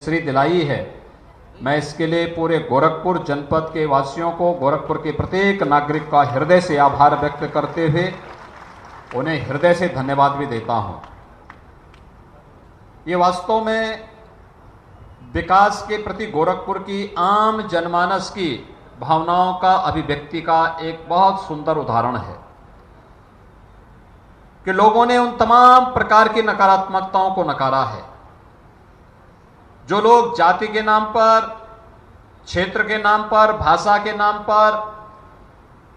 श्री दिलाई है। मैं इसके लिए पूरे गोरखपुर जनपद के वासियों को, गोरखपुर के प्रत्येक नागरिक का हृदय से आभार व्यक्त करते हुए उन्हें हृदय से धन्यवाद भी देता हूं। ये वास्तव में विकास के प्रति गोरखपुर की आम जनमानस की भावनाओं का अभिव्यक्ति का एक बहुत सुंदर उदाहरण है कि लोगों ने उन तमाम प्रकार की नकारात्मकताओं को नकारा है जो लोग जाति के नाम पर, क्षेत्र के नाम पर, भाषा के नाम पर,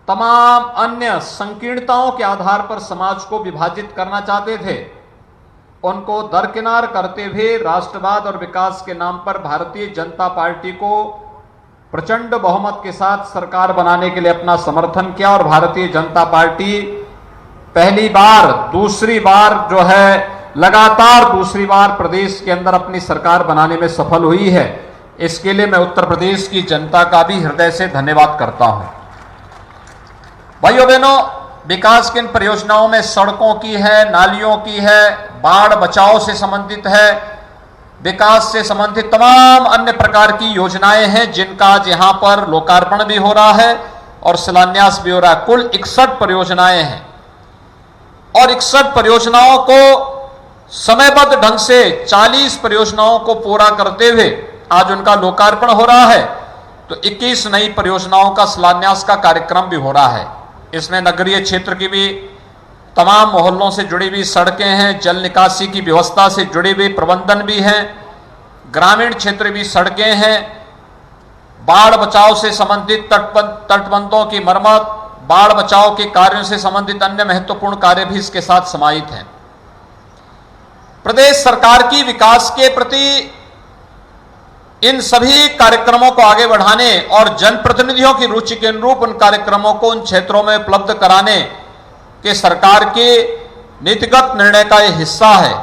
तमाम अन्य संकीर्णताओं के आधार पर समाज को विभाजित करना चाहते थे, उनको दरकिनार करते हुए राष्ट्रवाद और विकास के नाम पर भारतीय जनता पार्टी को प्रचंड बहुमत के साथ सरकार बनाने के लिए अपना समर्थन किया। और भारतीय जनता पार्टी पहली बार, दूसरी बार जो है, लगातार दूसरी बार प्रदेश के अंदर अपनी सरकार बनाने में सफल हुई है। इसके लिए मैं उत्तर प्रदेश की जनता का भी हृदय से धन्यवाद करता हूं। भाइयों बहनों, विकास की इन परियोजनाओं में सड़कों की है, नालियों की है, बाढ़ बचाव से संबंधित है, विकास से संबंधित तमाम अन्य प्रकार की योजनाएं हैं जिनका आज यहां पर लोकार्पण भी हो रहा है और शिलान्यास भी हो रहा है। कुल 61 परियोजनाएं हैं और 61 परियोजनाओं को समयबद्ध ढंग से 40 परियोजनाओं को पूरा करते हुए आज उनका लोकार्पण हो रहा है, तो 21 नई परियोजनाओं का शिलान्यास का कार्यक्रम भी हो रहा है। इसमें नगरीय क्षेत्र की भी तमाम मोहल्लों से जुड़ी हुई सड़कें हैं, जल निकासी की व्यवस्था से जुड़े हुए प्रबंधन भी हैं, ग्रामीण क्षेत्र भी सड़कें हैं, बाढ़ बचाव से संबंधित तटबंधों की मरम्मत, बाढ़ बचाव के कार्यों से संबंधित अन्य महत्वपूर्ण कार्य भी इसके साथ समाहित हैं। प्रदेश सरकार की विकास के प्रति इन सभी कार्यक्रमों को आगे बढ़ाने और जनप्रतिनिधियों की रुचि के अनुरूप उन कार्यक्रमों को उन क्षेत्रों में उपलब्ध कराने के सरकार के नीतिगत निर्णय का यह हिस्सा है,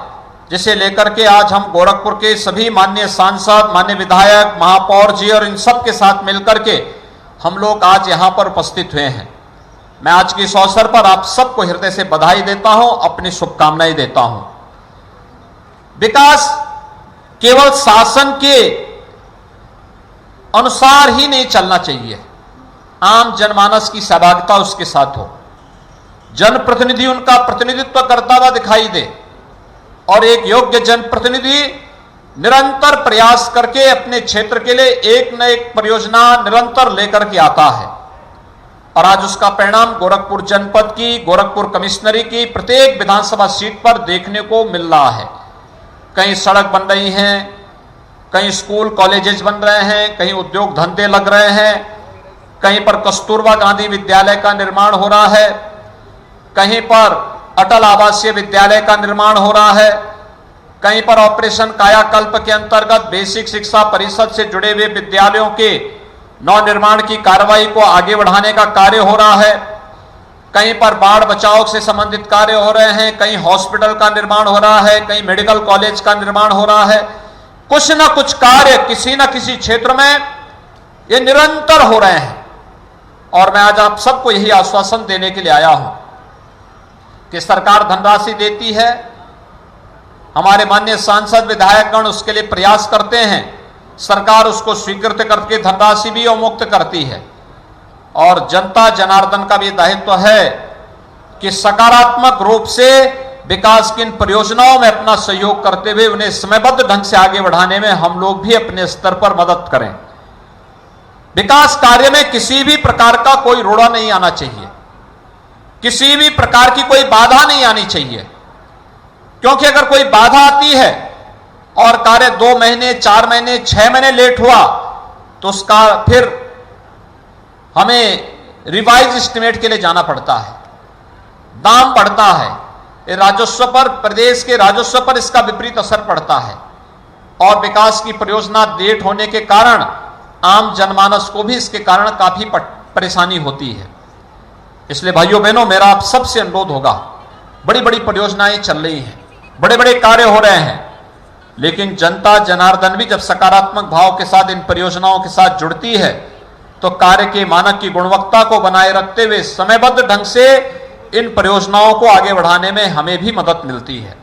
जिसे लेकर के आज हम गोरखपुर के सभी माननीय सांसद, माननीय विधायक, महापौर जी और इन सब के साथ मिलकर के हम लोग आज यहां पर उपस्थित हुए हैं। मैं आज के इस अवसर पर आप सबको हृदय से बधाई देता हूं, अपनी शुभकामनाएं देता हूं। विकास केवल शासन के अनुसार ही नहीं चलना चाहिए, आम जनमानस की सहभागिता उसके साथ हो, जनप्रतिनिधि उनका प्रतिनिधित्व करता हुआ दिखाई दे और एक योग्य जनप्रतिनिधि निरंतर प्रयास करके अपने क्षेत्र के लिए एक न एक परियोजना निरंतर लेकर के आता है। और आज उसका परिणाम गोरखपुर जनपद की, गोरखपुर कमिश्नरी की प्रत्येक विधानसभा सीट पर देखने को मिल रहा है। कहीं सड़क बन रही हैं, कहीं स्कूल कॉलेजेस बन रहे हैं, कहीं उद्योग धंधे लग रहे हैं, कहीं पर कस्तूरबा गांधी विद्यालय का निर्माण हो रहा है, कहीं पर अटल आवासीय विद्यालय का निर्माण हो रहा है, कहीं पर ऑपरेशन कायाकल्प के अंतर्गत बेसिक शिक्षा परिषद से जुड़े हुए विद्यालयों के नवनिर्माण की कार्रवाई को आगे बढ़ाने का कार्य हो रहा है, कहीं पर बाढ़ बचाव से संबंधित कार्य हो रहे हैं, कहीं हॉस्पिटल का निर्माण हो रहा है, कहीं मेडिकल कॉलेज का निर्माण हो रहा है। कुछ न कुछ कार्य किसी न किसी क्षेत्र में ये निरंतर हो रहे हैं। और मैं आज आप सबको यही आश्वासन देने के लिए आया हूं कि सरकार धनराशि देती है, हमारे माननीय सांसद विधायकगण उसके लिए प्रयास करते हैं, सरकार उसको स्वीकृत करके धनराशि भी अवमुक्त करती है। और जनता जनार्दन का भी दायित्व है कि सकारात्मक रूप से विकास की इन परियोजनाओं में अपना सहयोग करते हुए उन्हें समयबद्ध ढंग से आगे बढ़ाने में हम लोग भी अपने स्तर पर मदद करें। विकास कार्य में किसी भी प्रकार का कोई रोड़ा नहीं आना चाहिए, किसी भी प्रकार की कोई बाधा नहीं आनी चाहिए, क्योंकि अगर कोई बाधा आती है और कार्य 2 महीने, 4 महीने, 6 महीने लेट हुआ तो उसका फिर हमें रिवाइज एस्टिमेट के लिए जाना पड़ता है, दाम बढ़ता है, राजस्व पर, प्रदेश के राजस्व पर इसका विपरीत असर पड़ता है और विकास की परियोजना लेट होने के कारण आम जनमानस को भी इसके कारण काफी परेशानी होती है। इसलिए भाइयों बहनों, मेरा आप सबसे अनुरोध होगा, बड़ी बड़ी परियोजनाएं चल रही हैं, बड़े बड़े कार्य हो रहे हैं, लेकिन जनता जनार्दन भी जब सकारात्मक भाव के साथ इन परियोजनाओं के साथ जुड़ती है तो कार्य के मानक की गुणवत्ता को बनाए रखते हुए समयबद्ध ढंग से इन परियोजनाओं को आगे बढ़ाने में हमें भी मदद मिलती है।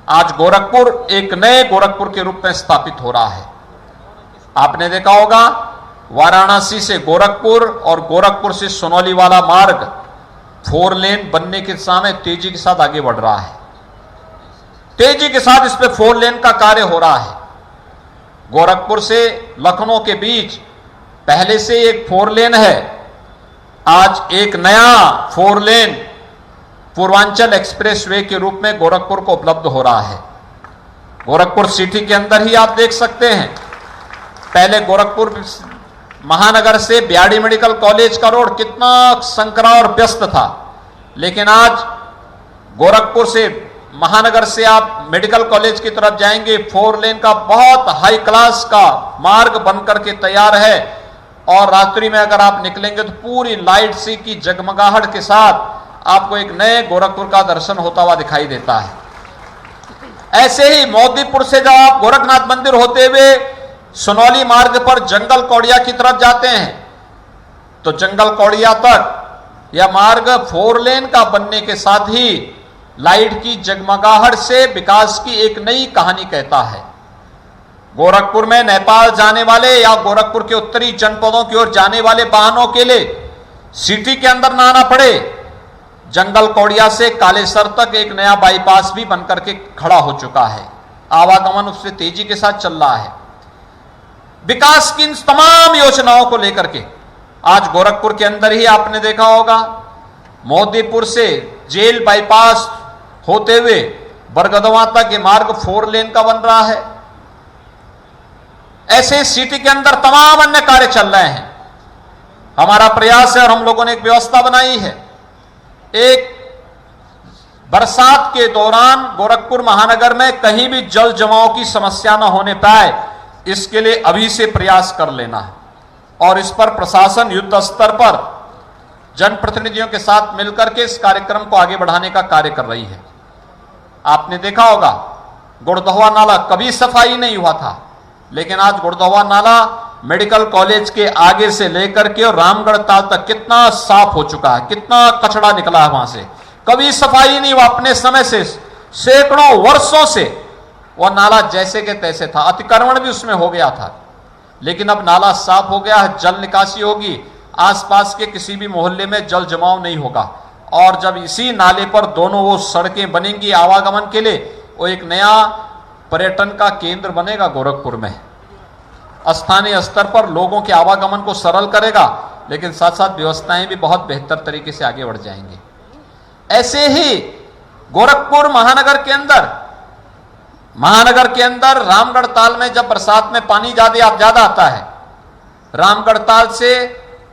आज गोरखपुर एक नए गोरखपुर के रूप में स्थापित हो रहा है। आपने देखा होगा वाराणसी से गोरखपुर और गोरखपुर से सोनौली वाला मार्ग 4 लेन बनने के समय तेजी के साथ आगे बढ़ रहा है। तेजी के साथ इस पे 4 लेन का कार्य हो रहा है। गोरखपुर से लखनऊ के बीच पहले से एक 4 लेन है, आज एक नया 4 लेन पूर्वांचल एक्सप्रेसवे के रूप में गोरखपुर को उपलब्ध हो रहा है। गोरखपुर सिटी के अंदर ही आप देख सकते हैं, पहले गोरखपुर महानगर से ब्याड़ी मेडिकल कॉलेज का रोड कितना संकरा और व्यस्त था, लेकिन आज गोरखपुर से महानगर से आप मेडिकल कॉलेज की तरफ जाएंगे, 4 लेन का बहुत हाई क्लास का मार्ग बनकर के तैयार है। और रात्रि में अगर आप निकलेंगे तो पूरी लाइट सी की जगमगाहट के साथ आपको एक नए गोरखपुर का दर्शन होता हुआ दिखाई देता है। ऐसे ही मोदीपुर से जब आप गोरखनाथ मंदिर होते हुए सोनौली मार्ग पर जंगल कौड़िया की तरफ जाते हैं तो जंगल कौड़िया तक यह मार्ग 4 लेन का बनने के साथ ही लाइट की जगमगाहट से विकास की एक नई कहानी कहता है। गोरखपुर में नेपाल जाने वाले या गोरखपुर के उत्तरी जनपदों की ओर जाने वाले वाहनों के लिए सिटी के अंदर ना आना पड़े, जंगल कौड़िया से कालेसर तक एक नया बाईपास भी बनकर के खड़ा हो चुका है। आवागमन उससे तेजी के साथ चल रहा है। विकास की इन तमाम योजनाओं को लेकर के आज गोरखपुर के अंदर ही आपने देखा होगा मोदीपुर से जेल बाईपास होते हुए बरगदवा तक ये मार्ग 4 लेन का बन रहा है। ऐसे सिटी के अंदर तमाम अन्य कार्य चल रहे हैं। हमारा प्रयास है और हम लोगों ने एक व्यवस्था बनाई है, एक बरसात के दौरान गोरखपुर महानगर में कहीं भी जल जमाव की समस्या न होने पाए, इसके लिए अभी से प्रयास कर लेना है। और इस पर प्रशासन युद्ध स्तर पर जनप्रतिनिधियों के साथ मिलकर के इस कार्यक्रम को आगे बढ़ाने का कार्य कर रही है। आपने देखा होगा गुड़दहवा नाला कभी सफाई नहीं हुआ था, लेकिन आज गुड़दहवा नाला मेडिकल कॉलेज के आगे से लेकर के और रामगढ़ ताल तक कितना साफ हो चुका है, कितना कचरा निकला है वहां से। कभी सफाई नहीं हुआ, अपने समय से सैकड़ों वर्षों से वह नाला जैसे के तैसे था, अतिक्रमण भी उसमें हो गया था, लेकिन अब नाला साफ हो गया है, जल निकासी होगी, आसपास के किसी भी मोहल्ले में जल जमाव नहीं होगा। और जब इसी नाले पर दोनों वो सड़कें बनेंगी आवागमन के लिए, वो एक नया पर्यटन का केंद्र बनेगा गोरखपुर में। स्थानीय स्तर पर लोगों के आवागमन को सरल करेगा, लेकिन साथ साथ व्यवस्थाएं भी बहुत बेहतर तरीके से आगे बढ़ जाएंगी। ऐसे ही गोरखपुर महानगर के अंदर रामगढ़ ताल में जब बरसात में पानी ज्यादा आता है, रामगढ़ ताल से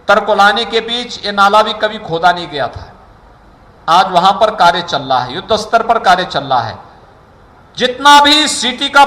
तरकोलानी के बीच ये नाला भी कभी खोदा नहीं गया था। आज वहां पर कार्य चल रहा है, युद्ध स्तर पर कार्य चल रहा है। जितना भी सिटी का